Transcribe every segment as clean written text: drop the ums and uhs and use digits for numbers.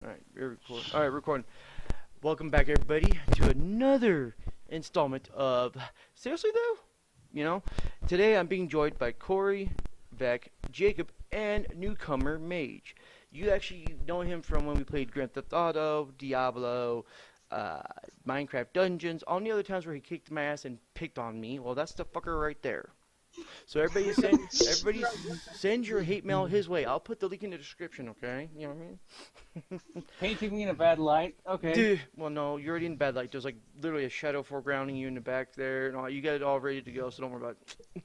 Alright, we're recording. Alright, recording. Welcome back, everybody, to another installment of Seriously, though? You know, today I'm being joined by Corey, Beck, Jacob, and newcomer Mage. You actually know him from when we played Grand Theft Auto, Diablo, Minecraft Dungeons, all the other times where he kicked my ass and picked on me. Well, that's the fucker right there. So everybody send your hate mail his way. I'll put the link in the description, okay? You know what I mean? Painting me in a bad light? Okay. Dude, well, no, you're already in bed. Like, there's like literally a shadow foregrounding you in the back there, and all. You got it all ready to go, so don't worry about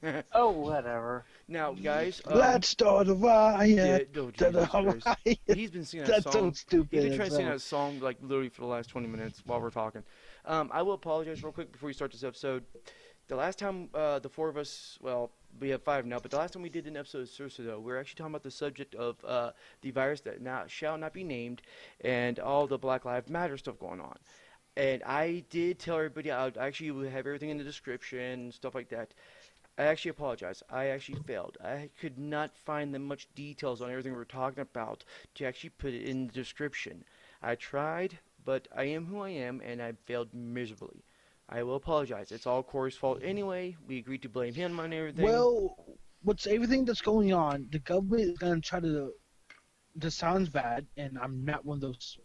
it. Oh, whatever. Now, guys, Let's start a riot. oh, Jesus Christ. Riot. He's been singing that That's so song. stupid. He's been trying to sing that song like literally for the last 20 minutes while we're talking. I will apologize real quick before we start this episode. The last time the four of us, well, we have five now, but the last time we did an episode of Seriously, though, we were actually talking about the subject of the virus that shall not be named and all the Black Lives Matter stuff going on. And I did tell everybody I actually would have everything in the description and stuff like that. I actually apologize. I actually failed. I could not find that much details on everything we were talking about to actually put it in the description. I tried, but I am who I am, and I failed miserably. I will apologize. It's all Corey's fault anyway. We agreed to blame him on everything. Well, what's everything that's going on? The government is gonna try to. This sounds bad, and I'm not one of those.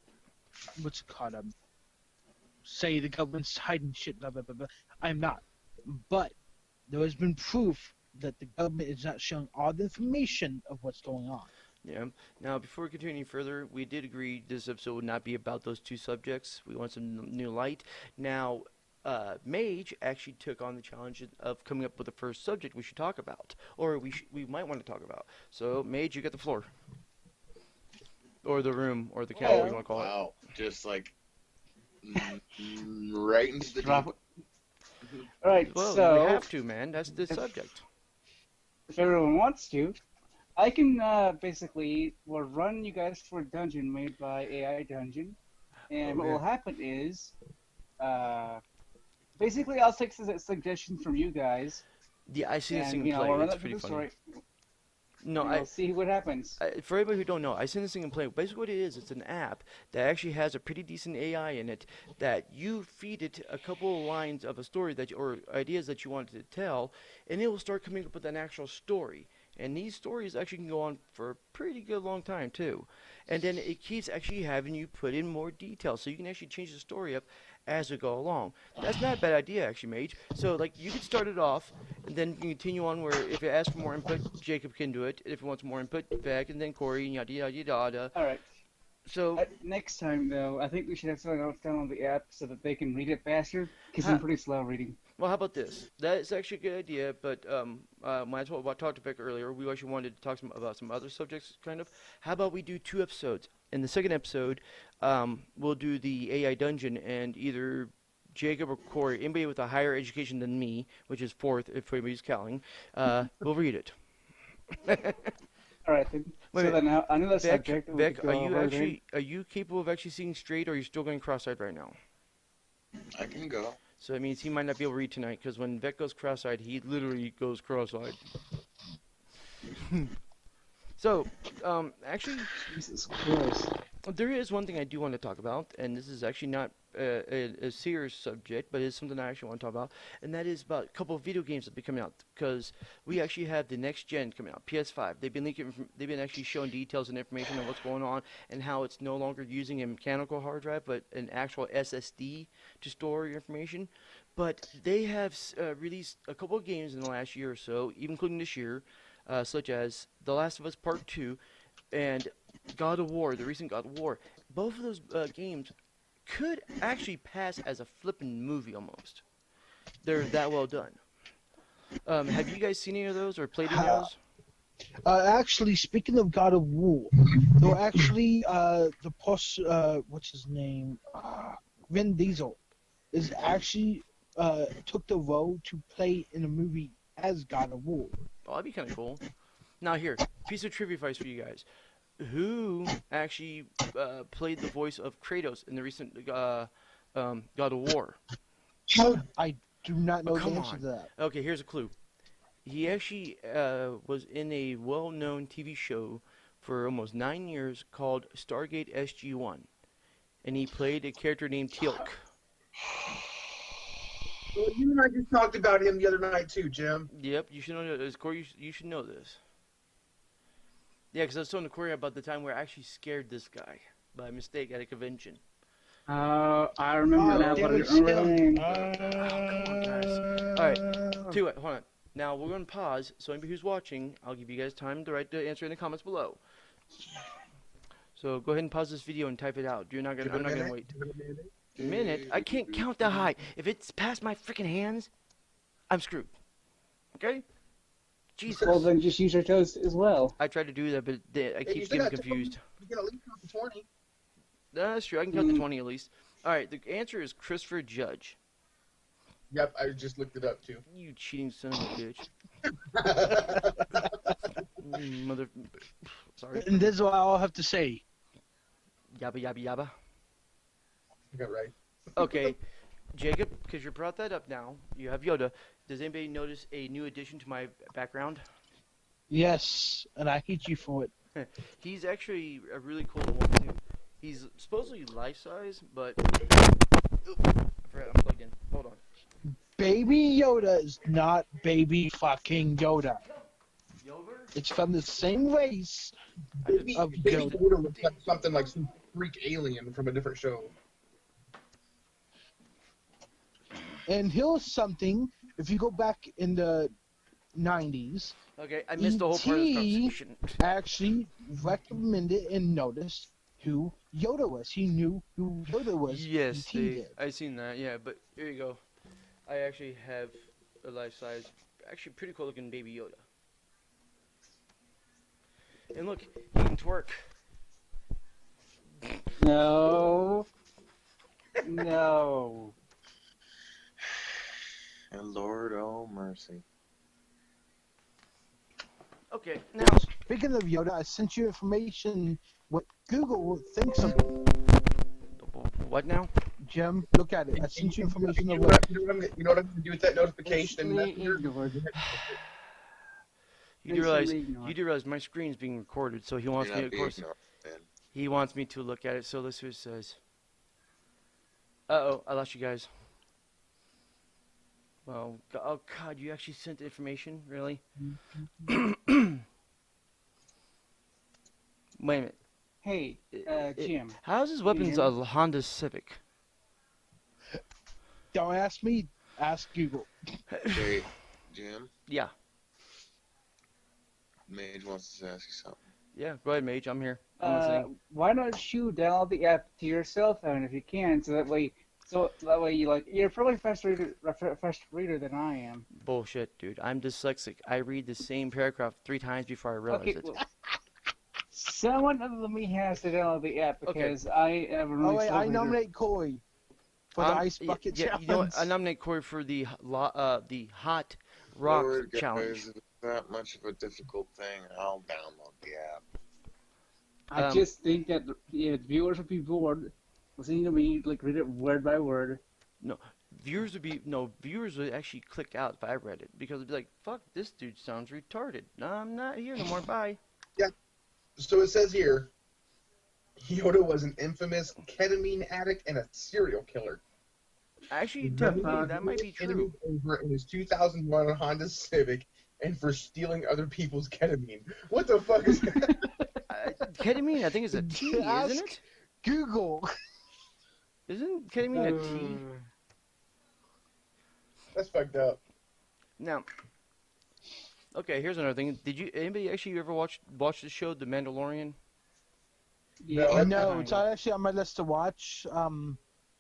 What's it called? Say the government's hiding shit. Blah blah blah blah. I'm not. But there has been proof that the government is not showing all the information of what's going on. Yeah. Now, before we continue any further, we did agree this episode would not be about those two subjects. We want some new light. Now, Mage actually took on the challenge of coming up with the first subject we should talk about, or we might want to talk about. So, Mage, you get the floor, or the room, or the cabin, what you want to call it. Wow, just like right into the Drop deep. it. Alright, Well, so we have to, man. That's the subject. if everyone wants to, I can basically run you guys for a dungeon made by AI Dungeon. And what Okay. will happen is basically I'll take suggestions from you guys. Yeah, I see this And thing in play. we'll run It's that through pretty the funny. story. No, and we'll see what happens. for everybody who don't know, I seen this thing in play. Basically, what it is, it's an app that actually has a pretty decent AI in it. That you feed it a couple of lines of a story or ideas that you wanted to tell, and it will start coming up with an actual story. And these stories actually can go on for a pretty good long time too. And then it keeps actually having you put in more details, so you can actually change the story up as we go along. That's not a bad idea, actually, Mage. So, like, you can start it off, and then you can continue on where if it asks for more input, Jacob can do it. If it wants more input, Beck, and then Corey, and yada yada yada. Alright. So, Next time, though, I think we should have someone else download the app so that they can read it faster, because Huh. I'm pretty slow reading. well, how about this? That's actually a good idea, but when I talked to Beck earlier, we actually wanted to talk about some other subjects, kind of. How about we do 2 episodes? In the second episode, we'll do the AI dungeon, and either Jacob or Corey, anybody with a higher education than me, which is 4th if anybody's counting, will read it. Alright, then. Wait, So then I know the Beck, subject. we Beck, could go over it then. are you capable of actually seeing straight, or are you still going cross-eyed right now? I can go. So that means he might not be able to read tonight, because when Beck goes cross-eyed, he literally goes cross-eyed. So, actually, Jesus Christ. there is one thing I do want to talk about, and this is actually not a serious subject, but it's something I actually want to talk about, and that is about a couple of video games that be coming out, because we actually have the next gen coming out, PS5. They've been actually showing details and information on what's going on, and how it's no longer using a mechanical hard drive, but an actual SSD to store your information. But they have released a couple of games in the last year or so, even including this year, such as The Last of Us Part 2 and God of War, the recent God of War. Both of those games could actually pass as a flippin' movie almost. They're that well done. Have you guys seen any of those or played any of those? Actually, speaking of God of War, there were actually what's his name? Vin Diesel is actually took the role to play in a movie as God of War. Oh, that'd be kind of cool. Now here, piece of trivia advice for you guys. Who actually played the voice of Kratos in the recent God of War? I do not know the come answer on. to that. Okay, here's a clue. He actually was in a well-known TV show for almost 9 years called Stargate SG-1, and he played a character named Teal'c. Well, you and I just talked about him the other night too, Jim. Yep, you should know this. Corey, you should know this. Yeah, because I was telling Corey about the time where I actually scared this guy by mistake at a convention. I remember Oh, that, damn but I it, don't remember the name. Come on, guys. Alright, tell you what, hold on. Now, we're going to pause, so anybody who's watching, I'll give you guys time to write the answer in the comments below. So go ahead and pause this video and type it out. I'm not gonna wait. A minute? I can't count that high. If it's past my freaking hands, I'm screwed. Okay? Jesus. Well, then just use your toes as well. I tried to do that, but I you keep still getting got confused. You can at least count to 20. That's true. I can count to 20 at least. Alright, the answer is Christopher Judge. Yep, I just looked it up too. You cheating son of a bitch. Mother... Sorry. And this is what I'll have to say. Yabba yabba yabba. You got it right. Okay, Jacob, because you brought that up now, you have Yoda. Does anybody notice a new addition to my background? Yes, and I hate you for it. He's actually a really cool one, too. He's supposedly life-size, but... Oop, I forgot I'm plugged in. Hold on. Baby Yoda is not baby fucking Yoda. Yover? It's from the same race. Baby, Of Baby Yoda. Yoda looks like something like some freak alien from a different show. And here's something, if you go back in the 90s, Okay, I missed the whole part of this E.T. conversation. actually recommended and noticed who Yoda was. He knew who Yoda was. Yes, E.T. did. I seen that, yeah, but here you go. I actually have a life-size, actually pretty cool-looking baby Yoda. And look, he can twerk. No. No. And Lord, oh mercy. Okay, now... Speaking of Yoda, I sent you information what Google thinks of him. What now? Jim, look at it. I sent you information You of know what. what I'm gonna do with that notification? And Instantly ignored. You do realize Instantly ignored. you do realize my screen's being recorded, so he wants You're me, not of being course, ignored, man. he wants me to look at it. So let's see what it says. Uh-oh, I lost you guys. Well, oh God, you actually sent the information, really? Wait a minute. Hey, Jim. How is his weapons hear a Honda Civic? Don't ask me. Ask Google. Hey, Jim, Yeah, Mage wants to ask you something. yeah. Go ahead, Mage. I'm here. I'm listening. Why don't you download the app to your cell phone if you can, so that way you're probably faster reader than I am. Bullshit, dude. I'm dyslexic. I read the same paragraph 3 times before I realize Okay, it. well, someone other than me has to download the app Okay. because I have a really Oh wait, slow I reader. nominate Corey for the ice bucket yeah, challenge. you know what? I nominate Corey for the hot rock Lord, challenge. guys, if it's that much of a difficult thing, I'll download the app. I just think that the viewers would be bored listening to me read it word by word. Viewers would actually click out if I read it because they'd be like, "Fuck, this dude sounds retarded. No, I'm not here no more. Bye." So it says here, Yoda was an infamous ketamine addict and a serial killer. Actually, technically, that might be true. Enemies over in his 2001 Honda Civic and for stealing other people's ketamine. What the fuck is that? Ketamine, I think, is a T, Ask isn't it? Google. Isn't ketamine a T? That's fucked up. Now, okay, here's another thing. Anybody actually ever watch the show The Mandalorian? No, No, it's actually on my list to watch.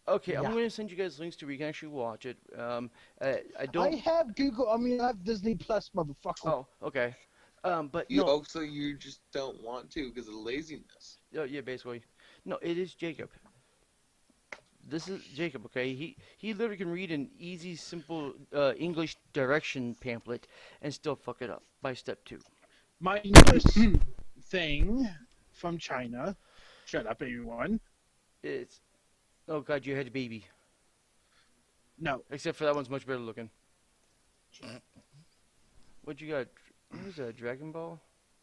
Okay, I'm Yeah. going to send you guys links to where you can actually watch it. I I don't. have Google. I mean, I have Disney Plus, motherfucker. Oh, okay. But You no. also you just don't want to because of laziness. Yeah, basically. No, it is Jacob. This is Jacob, okay? He literally can read an easy, simple English direction pamphlet and still fuck it up by step 2. My newest thing from China. Shut up, everyone. It's... Oh, God, you had a baby. No, Except for that one's much better looking. What you got? What is that, Dragon Ball?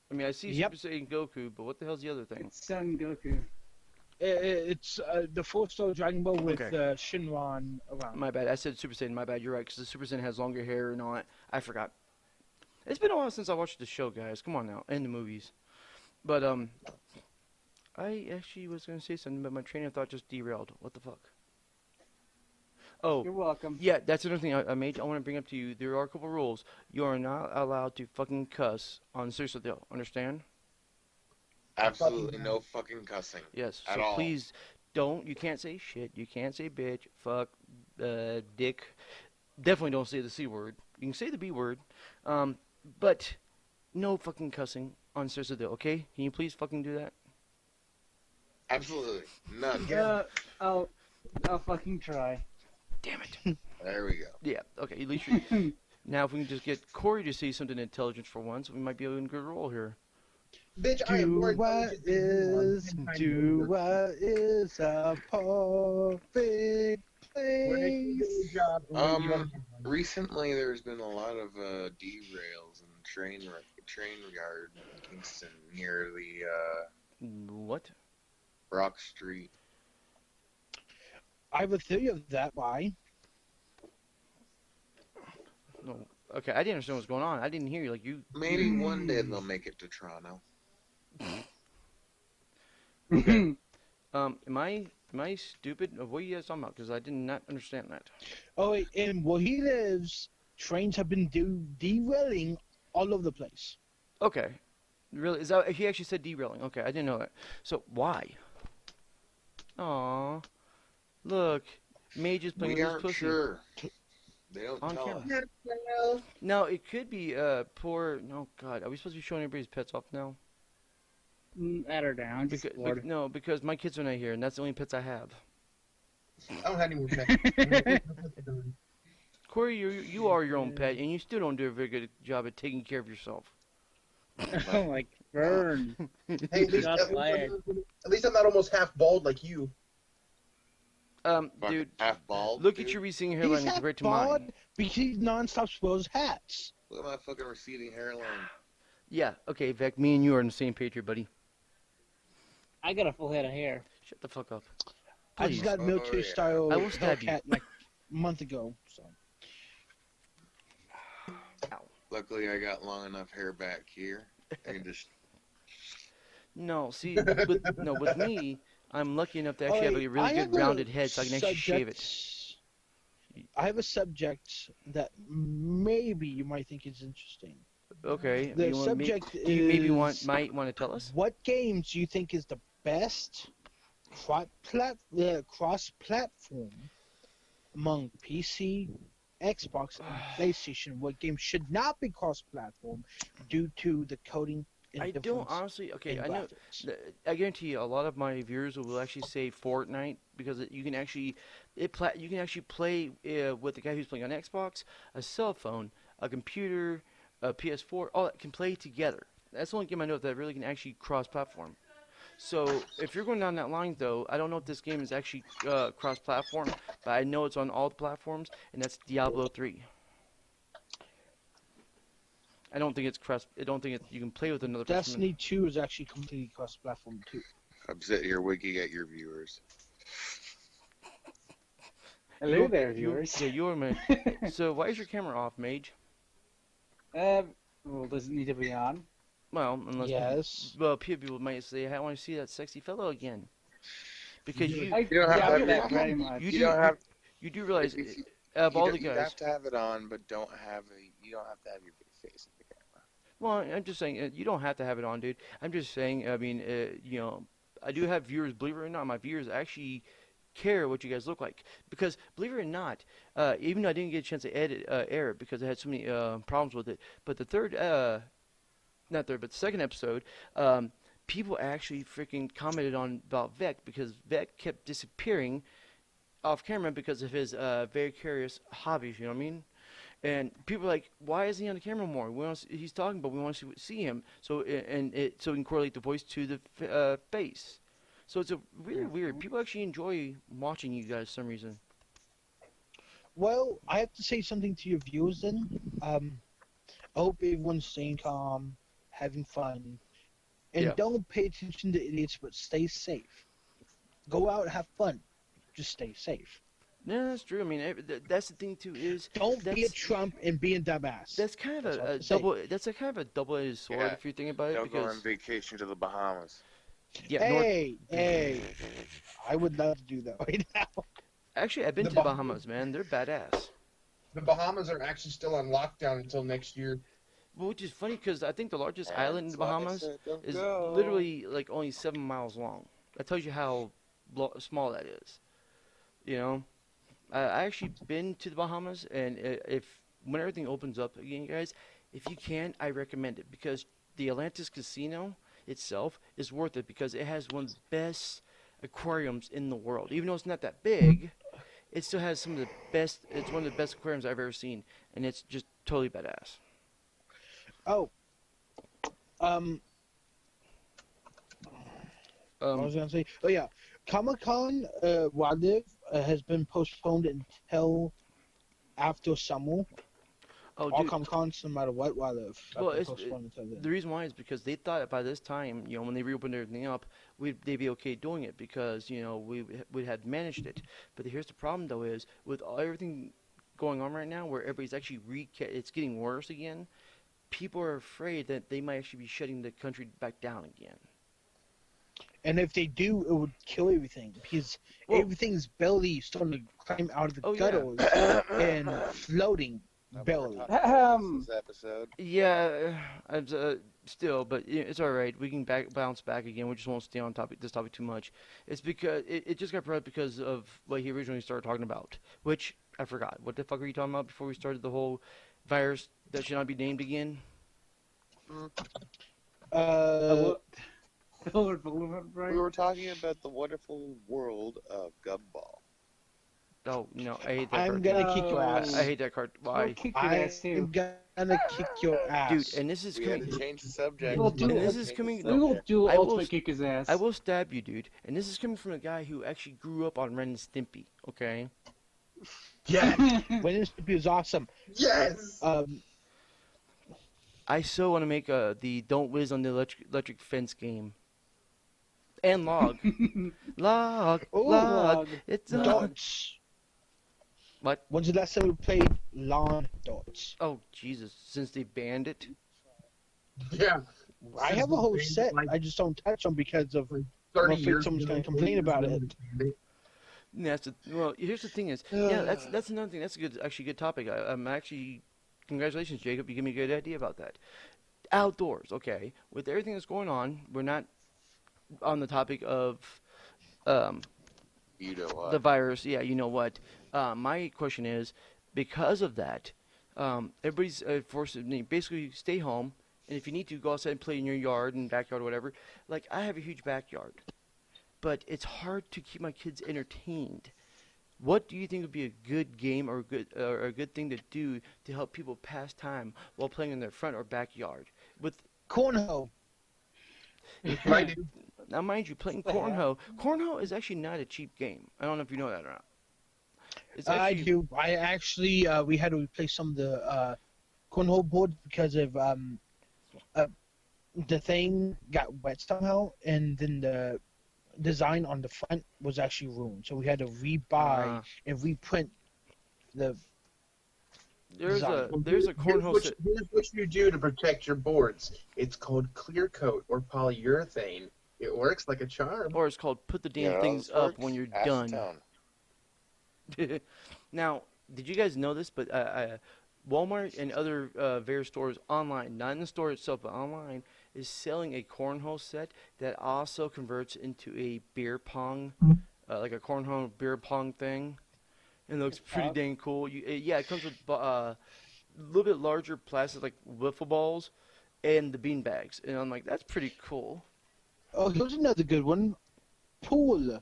I mean, I see Yep. Super Saiyan Goku, but what the hell's the other thing? It's Son Goku. It's the 4-star Dragon Ball with Okay. Shinron around. My bad. I said Super Saiyan. My bad. You're right. Because the Super Saiyan has longer hair and all that. I forgot. It's been a while since I watched the show, guys. Come on now, and the movies. But I actually was gonna say something, but my train of thought just derailed. What the fuck? Oh, You're welcome. yeah, that's another thing I made. I want to bring up to you. There are a couple rules. You are not allowed to fucking cuss on Seriously Deal. Understand? Absolutely no fucking cussing. Yes. At So all. please don't. You can't say shit. You can't say bitch, fuck, dick. Definitely don't say the c word. You can say the b word, but no fucking cussing on Seriously Deal. Okay? Can you please fucking do that? Absolutely none. I'll fucking try. Damn it. There we go. Yeah. Okay. At least you. Now, if we can just get Corey to say something intelligent for once, we might be in a good role here. Bitch, I am more Do what intelligent than is, you are. do what is a perfect When I do place. your job, when you don't- Recently, there's been a lot of derails in train yard in Kingston near the What? Rock Street. I have a theory of that. Why? No. Okay, I didn't understand what's going on. I didn't hear you. Like you. Maybe one day they'll make it to Toronto. Am I stupid? What are you guys talking about? Because I did not understand that. Oh, wait, and where he lives, trains have been derailing all over the place. Okay. Really? Is that he actually said derailing? Okay, I didn't know that. So why? Aw. Look, Mage is playing We with his aren't pussy. sure. They don't On tell camera. us. No, it could be poor. No, God, are we supposed to be showing everybody's pets off now? At or down. Just bored. No, because my kids are not here, and that's the only pets I have. I don't have any more pets. Corey, you are your own pet, and you still don't do a very good job at taking care of yourself. Oh my burn. Hey, at least, Shots at, least fired. at least I'm not almost half bald like you. Fucking Dude, half bald. look dude. at your receding He's hairline half compared to bald mine. because he nonstop wears hats. Look at my fucking receding hairline. Yeah, okay, Vec, me and you are on the same page here, buddy. I got a full head of hair. Shut the fuck up. I just Please. got military yeah. style I will stab you. Hellcat like a month ago. So Luckily, I got long enough hair back here. I can just. No, see, with me, I'm lucky enough to actually have a really good rounded head, so I can actually shave it. I have a subject that maybe you might think is interesting. Okay. The you want me- subject do you maybe is might want to tell us? what games do you think is the best cross-platform among PC, Xbox, and PlayStation? What games should not be cross-platform due to the coding and I don't difference honestly. Okay, in I know. graphics? I guarantee you, a lot of my viewers will actually say Fortnite because you can actually you can actually play with the guy who's playing on Xbox, a cell phone, a computer, a PS4. All that can play together. That's the only game I know that really can actually cross-platform. So if you're going down that line, though, I don't know if this game is actually cross-platform, but I know it's on all the platforms, and that's Diablo 3. I don't think it's cross. I don't think you can play with another person. Destiny 2 is actually completely cross-platform too. I'm sitting here winking at your viewers. Hello there, viewers. Yeah, you're my. So why is your camera off, Mage? Well, does it need to be on? Well, unless Yes. well, people might say, "I want to see that sexy fellow again," because you I You don't have doubt to- that very much. you You do don't have. you do realize If you- of you all don't- the You guys. have to have it on, but don't have a. You don't have to have your face in the camera. Well, I'm just saying you don't have to have it on, dude. I'm just saying. I mean, you know, I do have viewers. Believe it or not, my viewers actually care what you guys look like because believe it or not, even though I didn't get a chance to air it because I had so many problems with it, but the not third, but the second episode, people actually freaking commented on about Vec because Vec kept disappearing off camera because of his very curious hobbies. You know what I mean? And people are like, why isn't he on the camera more? We want he's talking, but we want to see him. So so we can correlate the voice to the face. So it's a really weird. People actually enjoy watching you guys for some reason. Well, I have to say something to your viewers then. I hope everyone's staying calm, having fun, and Yeah. don't pay attention to idiots, but stay safe. Go out and have fun. Just stay safe. No, that's true. I mean, that's the thing too. Is Don't be a that's Trump and be a dumbass. that's kind of That's all I a have to say. double. That's a kind of a double-edged sword Yeah, if you think about it. Don't go on Because vacation to the Bahamas. yeah, North. Hey, I would love to do that right now. Actually, I've been The to the Bahamas. Bahamas, man. They're badass. The Bahamas are actually still on lockdown until next year. Well, which is funny because I think the largest And island in the that's why I Bahamas said don't is go. literally like only 7 miles long. That tells you how small that is. You know, I actually been to the Bahamas, and if when everything opens up again, guys, if you can, I recommend it because the Atlantis Casino itself is worth it because it has one of the best aquariums in the world. Even though it's not that big, it still has some of the best. It's one of the best aquariums I've ever seen, and it's just totally badass. Oh, um, I was gonna say. Oh yeah, Comic Con Wadiv has been postponed until after summer. Oh, All dude. Comic Cons, no matter what, Wadiv, have Well, been it's postponed until then. the reason why is because they thought by this time, when they reopened everything up, they'd be okay doing it because we had managed it. But here's the problem though is with everything going on right now, where everybody's actually it's getting worse again. People are afraid that they might actually be shutting the country back down again. And if they do, it would kill everything because Well- everything's barely starting to climb out of the Oh, yeah. gutters and floating No, but barely. we're talking about this episode. Yeah, still, but it's all right. We can bounce back again. We just won't stay on this topic too much. It's because it just got brought up because of what he originally started talking about, which I forgot. What the fuck were you talking about before we started the whole virus that should not be named again? Silver Boulevard, right? We were talking about the wonderful world of Gumball. Oh no, I hate that I'm card. gonna kick your No. ass. I hate that card. We'll Why, kick your I ass am too. gonna kick your ass. dude? And this is We had coming. to change the subject. We'll do And it. this is coming. We will do I will ultimate s- kick his ass. I will stab you, dude. And this is coming from a guy who actually grew up on Ren and Stimpy. Okay. Yes! When this is awesome. Yes! I so want to make the Don't Whiz on the electric fence game. And log. Log. Oh, log. It's on. Dots. What? When's the last time we played lawn dots? Oh, Jesus. Since they banned it. Yeah. I have a whole set. Like I just don't touch them because of 30 I'm afraid years someone's ago, gonna complain about it. Well, here's the thing is, yeah, that's another thing. That's a good topic. I'm actually, congratulations, Jacob. You gave me a good idea about that. Outdoors, okay. With everything that's going on, we're not on the topic of You know what? the virus. Yeah, you know what? My question is, because of that, everybody's forced to basically stay home, and if you need to, go outside and play in your yard and backyard or whatever. Like, I have a huge backyard, but it's hard to keep my kids entertained. What do you think would be a good game or a good thing to do to help people pass time while playing in their front or backyard? Cornhole. Right, dude? Now, mind you, playing the hell? cornhole is actually not a cheap game. I don't know if you know that or not. It's I actually, do. I actually we had to replace some of the cornhole boards because of the thing got wet somehow, and then the design on the front was actually ruined. So we had to rebuy and reprint the. there's a Here's cornhole what, set. here's what you do to protect your boards. It's called clear coat or polyurethane. It works like a charm. Or it's called put the You damn know how things this up works? when you're Ask done. Town. Now, did you guys know this? But Walmart and other various stores online, not in the store itself, but online, is selling a cornhole set that also converts into a beer pong, like a cornhole beer pong thing. And it looks pretty dang cool. It comes with a little bit larger plastic, like wiffle balls, and the bean bags. And I'm like, that's pretty cool. Oh, here's another good one. Pool.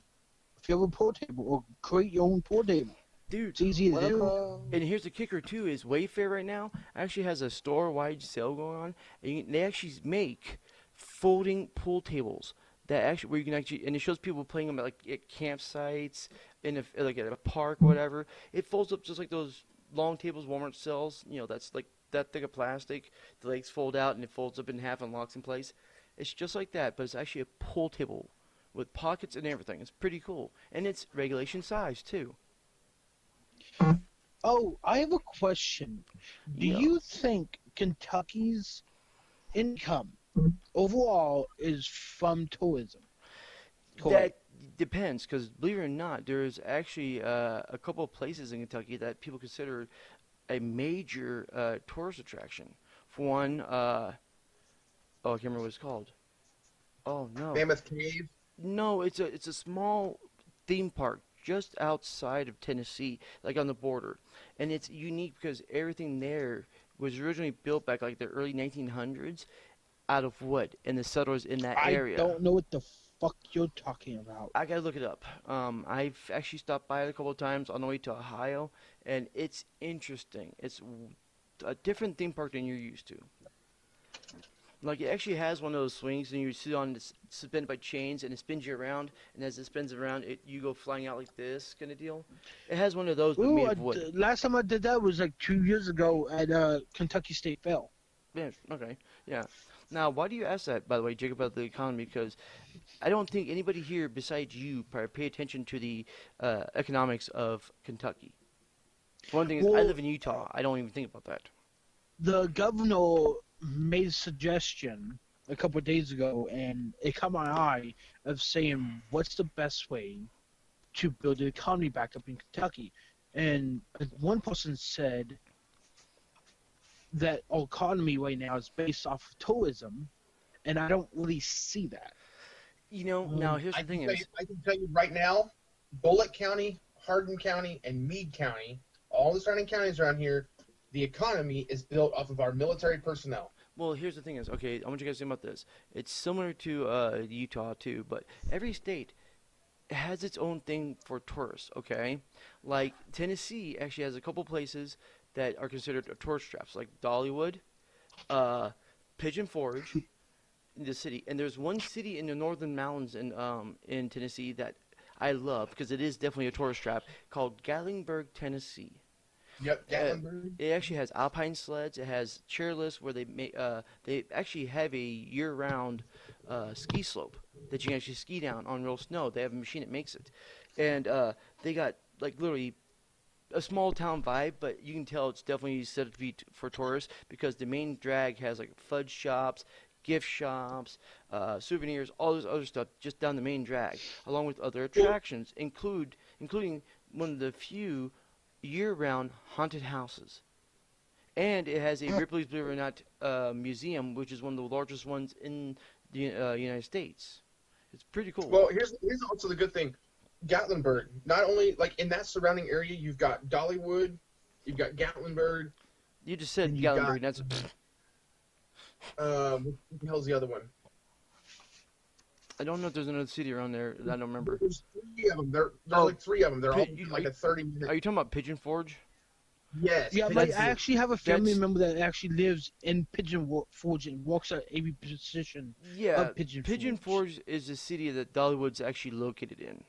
If you have a pool table, or create your own pool table. Dude, It's easy to do. and here's the kicker too: is Wayfair right now actually has a store-wide sale going on, and they actually make folding pool tables that actually where you can actually, and it shows people playing them at campsites, like at a park or whatever. It folds up just like those long tables Walmart sells. That's like that thick of plastic. The legs fold out and it folds up in half and locks in place. It's just like that, but it's actually a pool table with pockets and everything. It's pretty cool, and it's regulation size too. Oh, I have a question. Do Yeah. you think Kentucky's income overall is from tourism? That depends, because believe it or not, there's actually a couple of places in Kentucky that people consider a major tourist attraction. For one, oh, I can't remember what it's called. Oh no, Mammoth Cave. no, it's a small theme park just outside of Tennessee, like on the border, and it's unique because everything there was originally built back like the early 1900s out of wood, and the settlers in that I area. don't know what the fuck you're talking about. I gotta look it up. I've actually stopped by it a couple of times on the way to Ohio, and it's interesting. It's a different theme park than you're used to. Like it actually has one of those swings, and you sit on it's suspended by chains, and it spins you around. And as it spins around, you go flying out like this kind of deal. It has one of those, but Ooh, made of wood. last time I did that was like 2 years ago at Kentucky State Fair. Yeah. Okay. Yeah. Now, why do you ask that, by the way, Jacob, about the economy? Because I don't think anybody here besides you probably pay attention to the economics of Kentucky. For one thing is, I Well, live in Utah. I don't even think about that. the governor made a suggestion a couple of days ago, and it caught my eye of saying, what's the best way to build the economy back up in Kentucky? And one person said that our economy right now is based off of tourism, and I don't really see that. You know, now here's I the can, thing tell you, is, I can tell you right now, Bullitt County, Hardin County, and Meade County, all the surrounding counties around here, the economy is built off of our military personnel. well, here's the thing is, okay, I want you guys to think about this. It's similar to Utah too, but every state has its own thing for tourists, okay? Like Tennessee actually has a couple places that are considered tourist traps, like Dollywood, uh, Pigeon Forge, in the city. And there's one city in the northern mountains in Tennessee that I love because it is definitely a tourist trap called Gatlinburg, Tennessee. Yep, Uh, Gatlinburg. it actually has alpine sleds. It has chairlifts where they actually have a year-round ski slope that you can actually ski down on real snow. They have a machine that makes it, and they got like literally a small town vibe, but you can tell it's definitely set up to be for tourists because the main drag has like fudge shops, gift shops, souvenirs, all this other stuff just down the main drag, along with other attractions, including one of the few year-round haunted houses. And it has a Ripley's Believe It or Not museum, which is one of the largest ones in the United States. It's pretty cool. Well, here's also the good thing. Gatlinburg, not only like in that surrounding area, you've got Dollywood, you've got Gatlinburg, You just said and you Gatlinburg. got That's what the hell's the other one? I don't know if there's another city around there that I don't remember. There's three of them. There's Oh, like three of them. They're all you- like a 30-minute. Are you talking about Pigeon Forge? Yes. Yeah, that's but I it. actually have a family that's- member that actually lives in Forge and walks at every position Yeah, of Pigeon Forge is the city that Dollywood's actually located in.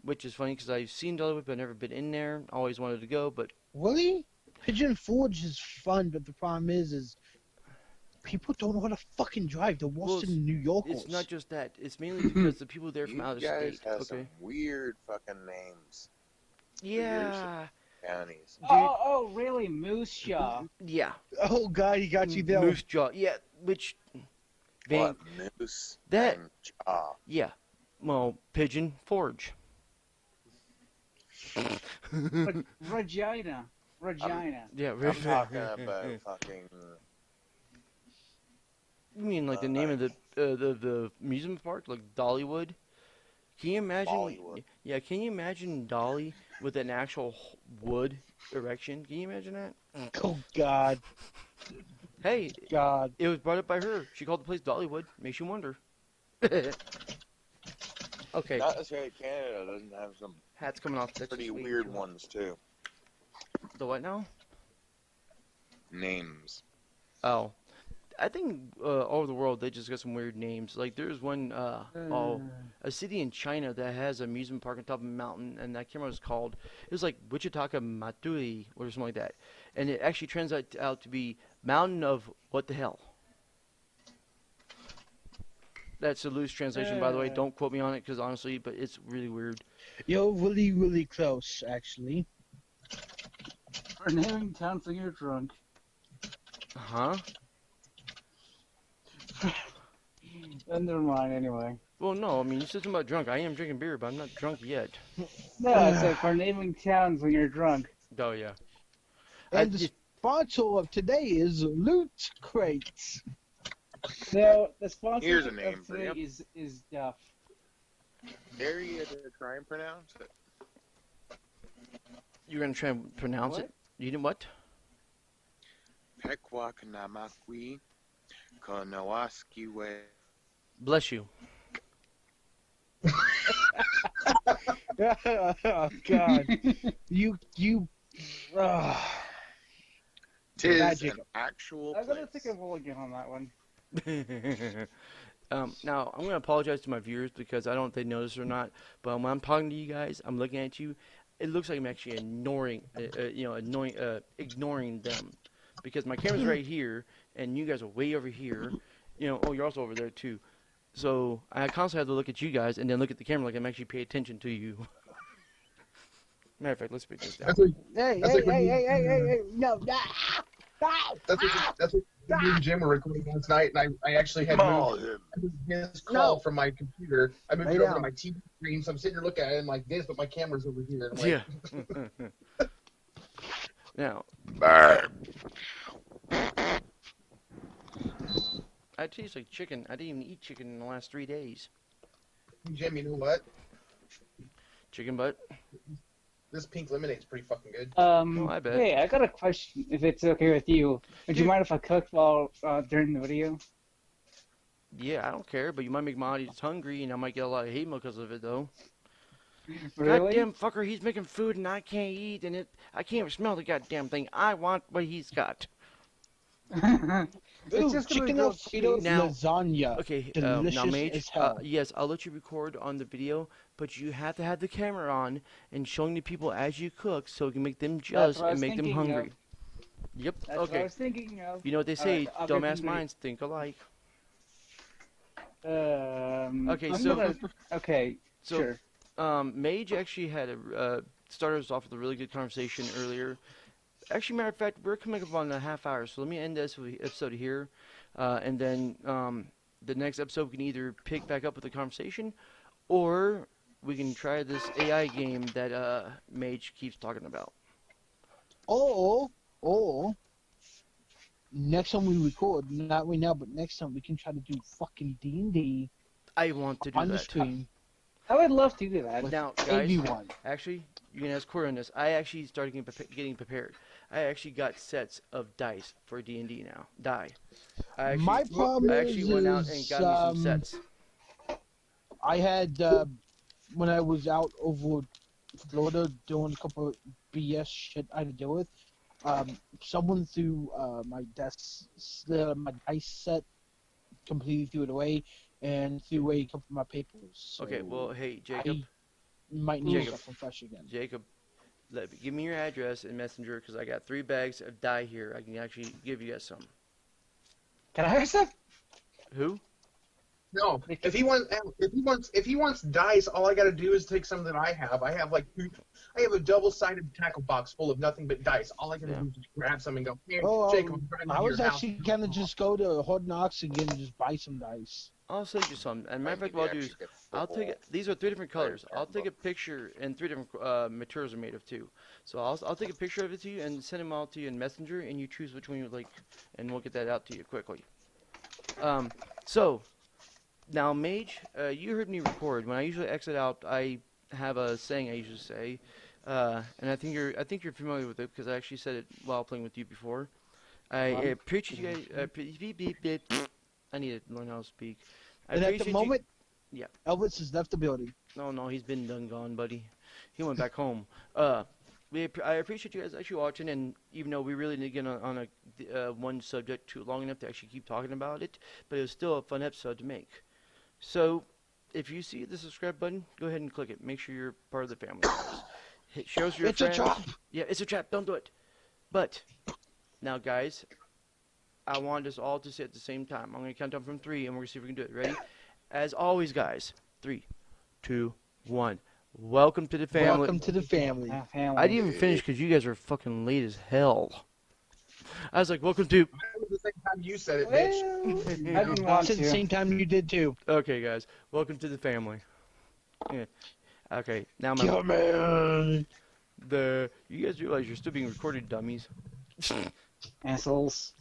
Which is funny because I've seen Dollywood but never been in there. Always wanted to go, but Really? Pigeon Forge is fun, but the problem is people don't know how to fucking drive. They're worse Well, than New Yorkers. it's not just that. It's mainly because the people there from You out of guys state. have Okay. some weird fucking names. Yeah. Counties. Dude, Oh, really? Moose Jaw. yeah. Oh god, he got you there. Moose jaw. Yeah. Which. Van, What? Moose that- and jaw. yeah. Well, Pigeon Forge. Regina. Yeah. I'm talking about fucking. You mean like the name of the amusement park, like Dollywood? Can you imagine? Bollywood. Yeah, can you imagine Dolly with an actual wood erection? Can you imagine that? Oh god, Hey, god. it was brought up by her. She called the place Dollywood. Makes you wonder. Okay, Not necessarily Canada doesn't have some hat's coming off. That's pretty just way weird too- ones too. The what now? Names. Oh, I think all over the world they just got some weird names. Like there's one a city in China that has an amusement park on top of a mountain, and I can't remember what it's called. It was like Wichita Matui or something like that, and it actually turns out to be Mountain of What the Hell. That's a loose translation, by the way. Don't quote me on it, because honestly, but it's really weird. You're really, really close, actually. For naming towns when you're drunk. Huh? Never mind, anyway. Well, no, I mean, you said something about drunk. I am drinking beer, but I'm not drunk yet. No, I said for naming towns when you're drunk. Oh, yeah. And the sponsor of today is Loot Crates. No, the sponsor Here's a of name for today you. is Duff. Dare you to try and pronounce it? You're going to try and pronounce What? it? You did what? Pekwakanamakwi Konawaskiwe. Bless you. Oh, God. you, Tis Magic. an actual I'm gonna place. take a roll again on that one. Now, I'm going to apologize to my viewers because I don't know if they know this or not, but when I'm talking to you guys, I'm looking at you. It looks like I'm actually ignoring them because my camera's right here and you guys are way over here. Oh, you're also over there too. So I constantly have to look at you guys and then look at the camera like I'm actually paying attention to you. Matter of fact, let's put this down. That's what, hey, That's like when you- no, that's what me and Jim were recording last night, and I actually had moved his call No. from my computer. I moved Lay it over to down. my TV screen, so I'm sitting here looking at it like this, but my camera's over here. I'm like, Yeah. Now, I taste like chicken. I didn't even eat chicken in the last 3 days. Jim, you know what? Chicken butt. This pink lemonade's pretty fucking good. I bet. Hey, I got a question. If it's okay with you, would you mind if I cook while during the video? Yeah, I don't care, but you might make my audience hungry, and I might get a lot of hate mail because of it, though. Really? Goddamn fucker, he's making food and I can't eat, and I can't even smell the goddamn thing. I want what he's got. It's Ooh, just gonna chicken be Alfredo cheese. Now- lasagna. Okay, Delicious now, Mage, as hell. yes, I'll let you record on the video, but you have to have the camera on and showing the people as you cook so it can make them jealous what I and was make them thinking of. hungry. Yep, That's what I okay. was thinking of. You know what they say, I'll get dumbass hungry. minds think alike. Okay, so- okay, So, sure. Mage actually had started us off with a really good conversation earlier. Actually, matter of fact, we're coming up on a half hour, so let me end this episode here, and then the next episode we can either pick back up with the conversation, or we can try this AI game that Mage keeps talking about. Or next time we record, not right now, but next time we can try to do fucking D&D I want to do on the that. stream I would love to do that. with Now, guys, everyone. actually, you can ask Corey on this. I actually started getting prepared. I actually got sets of dice for D&D now. I actually, My problem I actually went out and is, got me some sets. I had when I was out over Florida doing a couple of BS shit I had to deal with. Someone threw my my dice set, completely threw it away, and threw away a couple of my papers. So Okay, well, hey, Jacob. I might need Jacob. something fresh again. Jacob, give me your address in Messenger because I got 3 bags of dye here. I can actually give you guys some. Can I have some? Who? No, if he wants dice, all I got to do is take some that I have. I have a double-sided tackle box full of nothing but dice. All I got to do is just grab some and go. Here, Jacob, I'm driving I to was your actually house. gonna just go to Hard Knocks again and just buy some dice. I'll send you some. And matter of fact, what I'll do is I'll take it. These are 3 different colors. I'll take a picture, and 3 different materials are made of too. So I'll take a picture of it to you and send them out to you in Messenger, and you choose which one you would like, and we'll get that out to you quickly. So now, Mage, you heard me record. When I usually exit out, I have a saying I usually say, and I think you're familiar with it because I actually said it while playing with you before. I appreciate you guys. I need to learn how to speak. And at the appreciate moment, Yeah. Elvis has left the building. No, he's been done gone, buddy. He went back home. I appreciate you guys actually watching, and even though we really didn't get on a one subject too long enough to actually keep talking about it, but it was still a fun episode to make. So, if you see the subscribe button, go ahead and click it. Make sure you're part of the family. Hit shows your It's friends. a trap. Yeah, it's a trap. Don't do it. But now, guys, I want us all to say at the same time. I'm gonna count down from 3, and we're gonna see if we can do it. Ready? As always, guys. 3, 2, 1. Welcome to the family. Welcome to the family. Family. I didn't even finish because you guys are fucking late as hell. I was like, welcome to. That was the second time you said it, bitch. Well, I didn't want Said the to. same time you did too. Okay, guys, welcome to the family. Yeah. Okay, now my Come on. you guys realize you're still being recorded, dummies. Assholes.